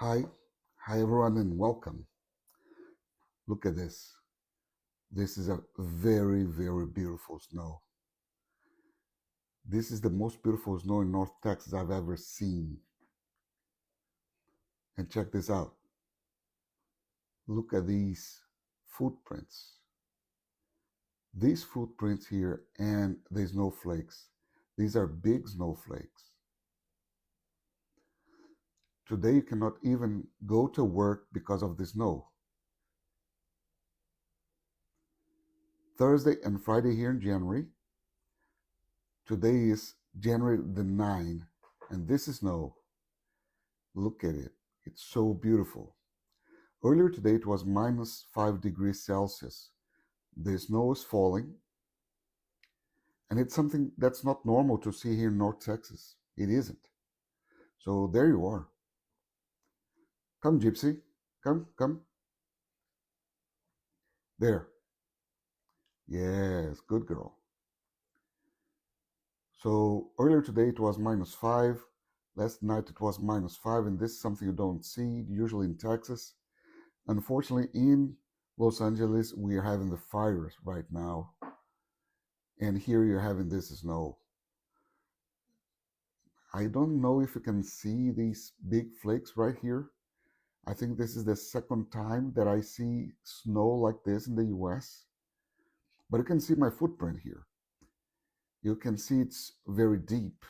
Hi, hi everyone, and welcome. Look at this. This is a very, very beautiful snow. This is the most beautiful snow in North Texas I've ever seen. And check this out. Look at these footprints. These footprints here and the snowflakes. These are big snowflakes. Today you cannot even go to work because of the snow. Thursday and Friday here in January. Today is January the 9th, and this is snow. Look at it. It's so beautiful. Earlier today it was minus 5 degrees Celsius. The snow is falling, and it's something that's not normal to see here in North Texas. It isn't. So there you are. Come, Gypsy. Come, come. There. Yes, good girl. So earlier today it was minus 5. Last night it was minus 5, and this is something you don't see usually in Texas. Unfortunately, in Los Angeles, we are having the fires right now. And here you're having this snow. I don't know if you can see these big flakes right here. I think this is the second time that I see snow like this in the US. But you can see my footprint here. You can see it's very deep.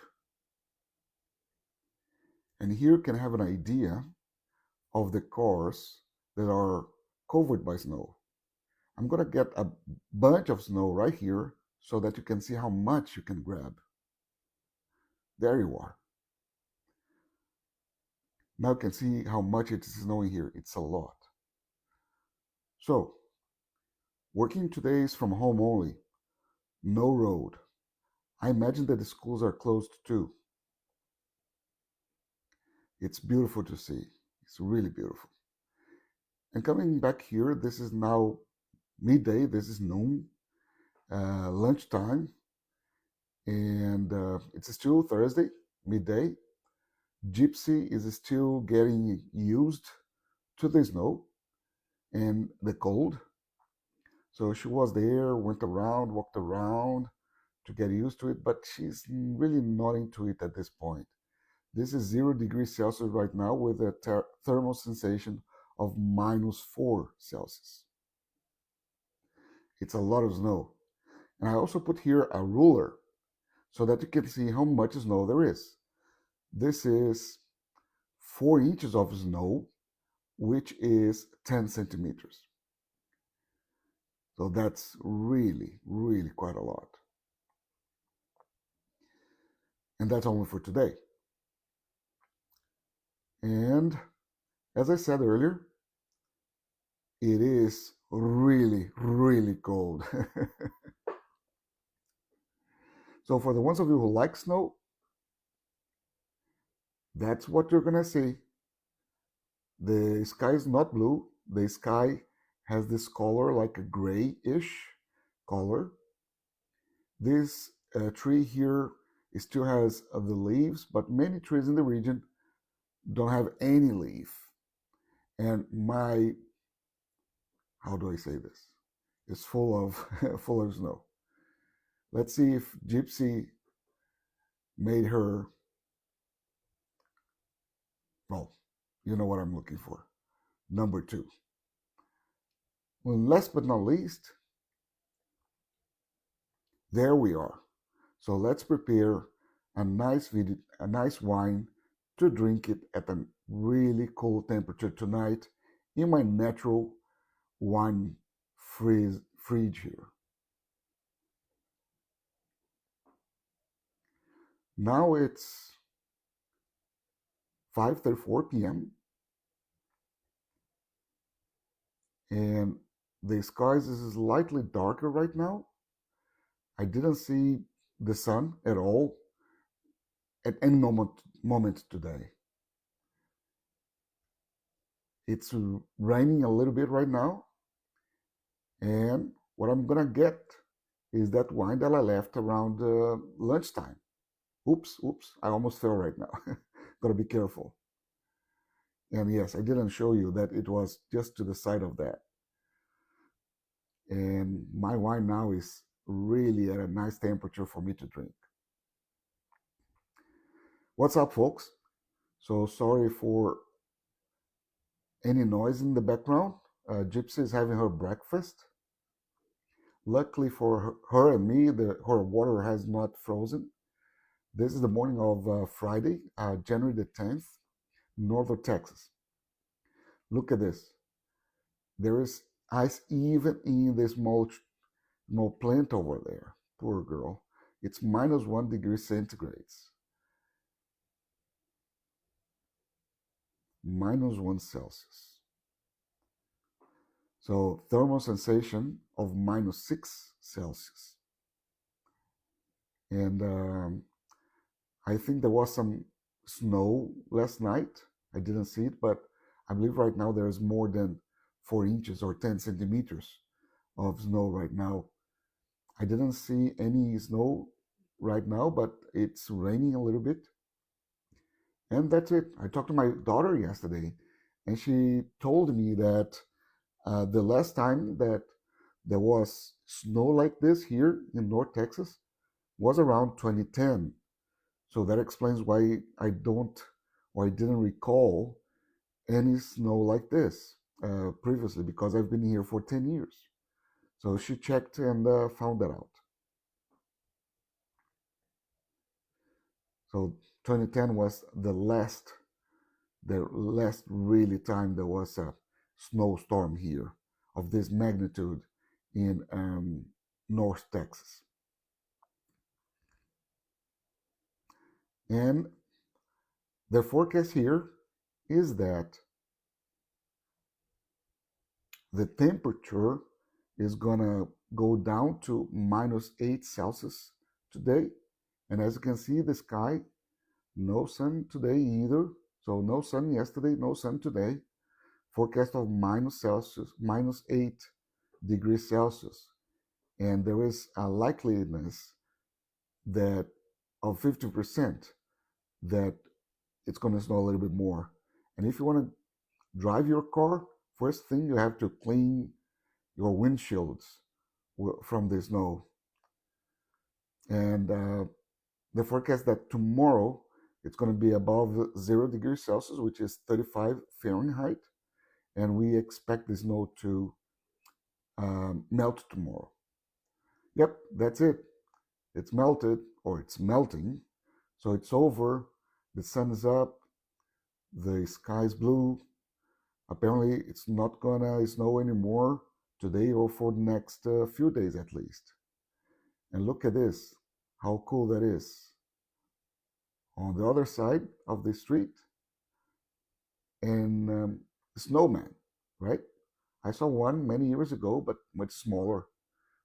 And here you can have an idea of the cars that are covered by snow. I'm going to get a bunch of snow right here so that you can see how much you can grab. There you are. Now you can see how much it is snowing here. It's a lot. So, working today is from home only. No road. I imagine that the schools are closed too. It's beautiful to see. It's really beautiful. And coming back here, this is now midday. This is noon, lunchtime, and it's still Thursday, midday. Gypsy is still getting used to the snow and the cold. So she was there, went around, walked around to get used to it, but she's really not into it at this point. This is 0 degrees Celsius right now with a thermal sensation of minus 4 Celsius. It's a lot of snow. And I also put here a ruler so that you can see how much snow there is. This is 4 inches of snow, which is 10 centimeters. So that's really, really quite a lot. And that's only for today. And as I said earlier, it is really, really cold. So for the ones of you who like snow, that's what you're gonna see. The sky is not blue. The sky has this color like a grayish color. This tree here still has the leaves, but many trees in the region don't have any leaf. And my, how do I say this? It's full of full of snow. Let's see if Gypsy made her, well, you know what I'm looking for. Number 2. Well, last but not least, there we are. So let's prepare a nice wine to drink it at a really cool temperature tonight in my natural wine fridge here. Now it's 5:34 p.m. and the skies is slightly darker right now. I didn't see the sun at all at any moment today. It's raining a little bit right now, and what I'm gonna get is that wine that I left around lunchtime. Oops, I almost fell right now. Gotta be careful. And yes, I didn't show you that it was just to the side of that. And my wine now is really at a nice temperature for me to drink. What's up, folks? So sorry for any noise in the background. Gypsy is having her breakfast. Luckily for her and me, her water has not frozen. This is the morning of Friday, January the 10th, northern Texas. Look at this. There is ice even in the small plant over there. Poor girl. It's minus 1 degree centigrades. Minus 1 Celsius. So thermal sensation of minus 6 Celsius. And I think there was some snow last night. I didn't see it, but I believe right now there is more than 4 inches or 10 centimeters of snow right now. I didn't see any snow right now, but it's raining a little bit. And that's it. I talked to my daughter yesterday, and she told me that the last time that there was snow like this here in North Texas was around 2010. So that explains why I didn't recall any snow like this previously, because I've been here for 10 years. So she checked and found that out. So 2010 was the last really time there was a snowstorm here of this magnitude in North Texas. And the forecast here is that the temperature is gonna go down to minus 8 Celsius today. And as you can see, the sky, no sun today either. So no sun yesterday, no sun today. Forecast of minus 8 degrees Celsius. And there is a likeliness that of 50% that it's going to snow a little bit more. And if you want to drive your car, first thing you have to clean your windshields from the snow. And the forecast that tomorrow it's going to be above 0 degrees Celsius, which is 35 Fahrenheit, and we expect the snow to melt tomorrow. Yep, that's it. It's melted, or it's melting, so it's over. The sun is up, the sky is blue. Apparently, it's not gonna snow anymore today or for the next few days at least. And look at this, how cool that is. On the other side of the street, and snowman, right? I saw one many years ago, but much smaller.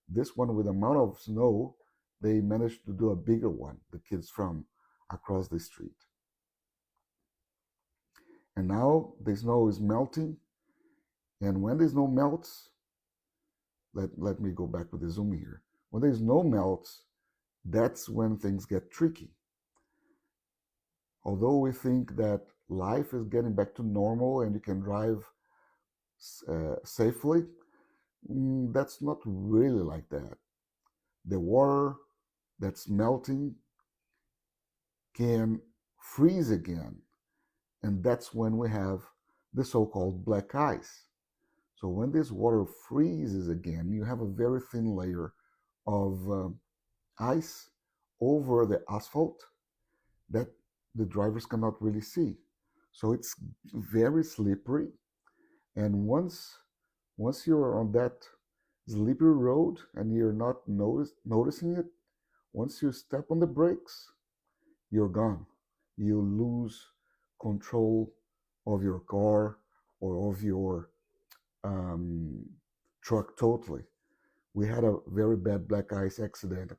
This one, with the amount of snow, they managed to do a bigger one, the kids from across the street. And now the snow is melting. And when the snow melts, let me go back with the zoom here. When the snow melts, that's when things get tricky. Although we think that life is getting back to normal and you can drive safely, that's not really like that. The water that's melting can freeze again, and that's when we have the so-called black ice. So when this water freezes again, you have a very thin layer of ice over the asphalt that the drivers cannot really see. So it's very slippery, and once you're on that slippery road and you're not noticing it, once you step on the brakes, you're gone. You lose control of your car or of your um, truck totally. We had a very bad black ice accident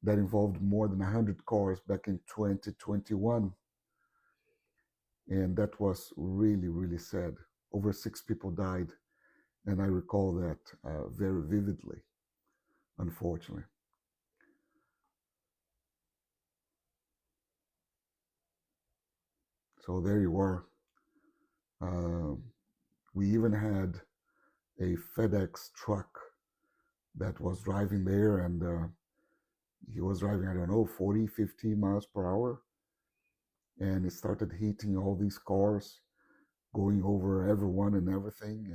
that involved more than 100 cars back in 2021. And that was really, really sad. Over 6 people died. And I recall that very vividly, unfortunately. So there you are. Uh, we even had a FedEx truck that was driving there, and he was driving, I don't know, 40, 50 miles per hour, and it started hitting all these cars, going over everyone and everything,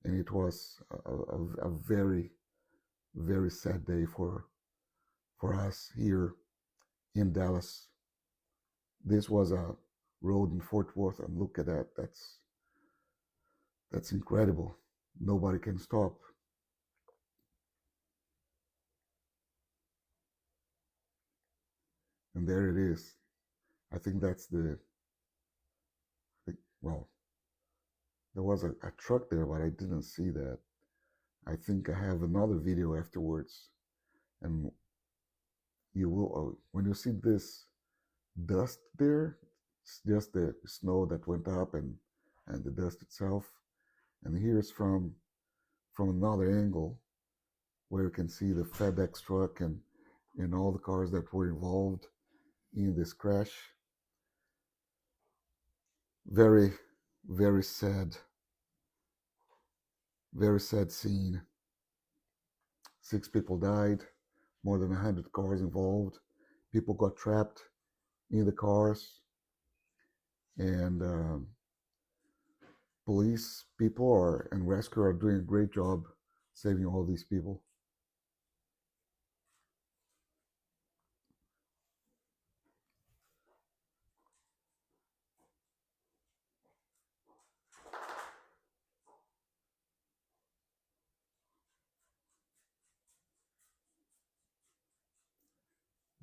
and it was a very, very sad day for us here in Dallas. This was a road in Fort Worth, and look at that. That's incredible. Nobody can stop. And there it is. I think that's well, there was a truck there, but I didn't see that. I think I have another video afterwards, and you will, when you see this dust there, it's just the snow that went up and the dust itself. And here's from another angle where you can see the FedEx truck and all the cars that were involved in this crash. Very, very sad, very sad scene. 6 people died, more than 100 cars involved. People got trapped in the cars, and police people and rescue are doing a great job saving all these people.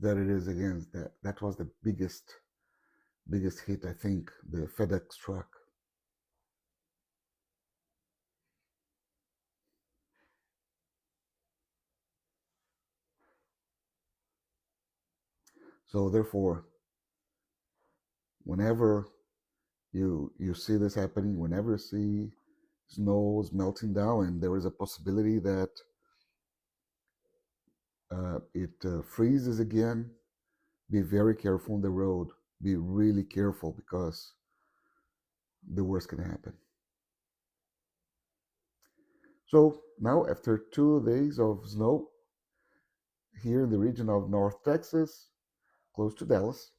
There it is again. That was the biggest hit, I think, the FedEx truck. So therefore, whenever you see this happening, whenever you see snows melting down, and there is a possibility that it freezes again, be very careful on the road. Be really careful, because the worst can happen. So now, after 2 days of snow here in the region of North Texas, close to Dallas,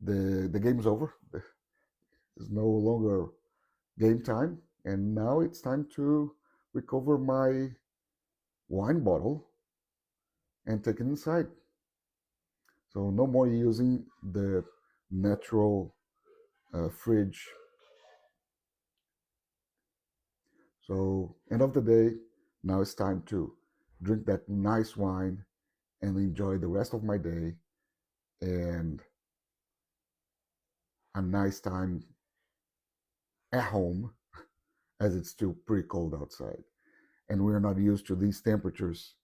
the game's over. There's no longer game time, and now it's time to recover my wine bottle and take it inside. So no more using the natural fridge. So end of the day, now it's time to drink that nice wine and enjoy the rest of my day and a nice time at home, as it's still pretty cold outside. And we're not used to these temperatures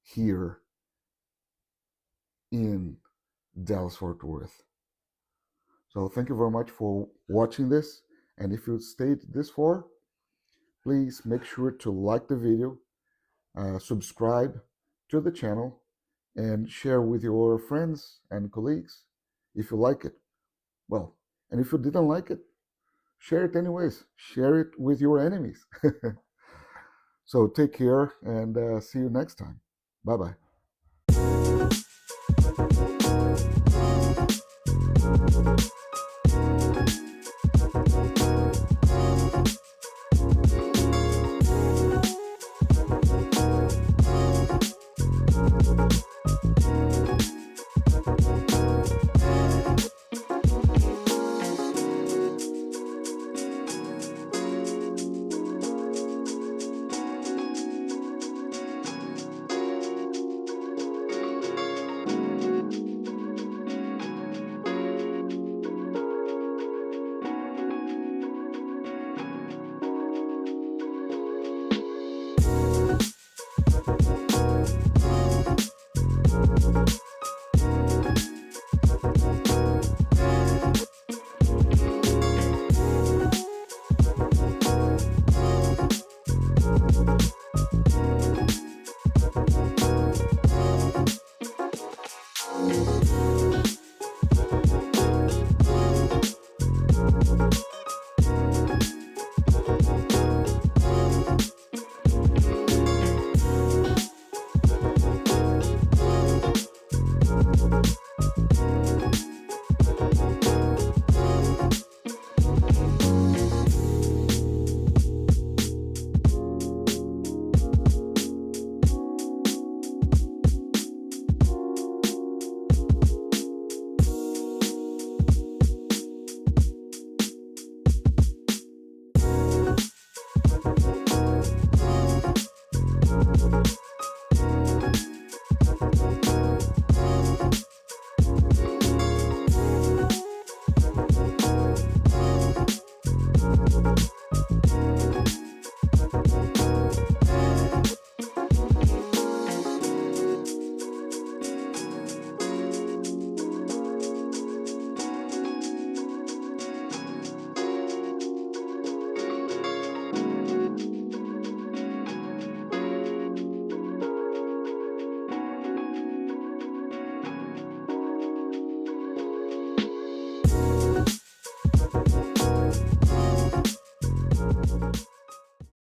here in Dallas Fort Worth. So thank you very much for watching this. And if you stayed this far, please make sure to like the video, subscribe to the channel, and share with your friends and colleagues if you like it. Well, and if you didn't like it, share it anyways. Share it with your enemies. So take care, and see you next time. Bye bye.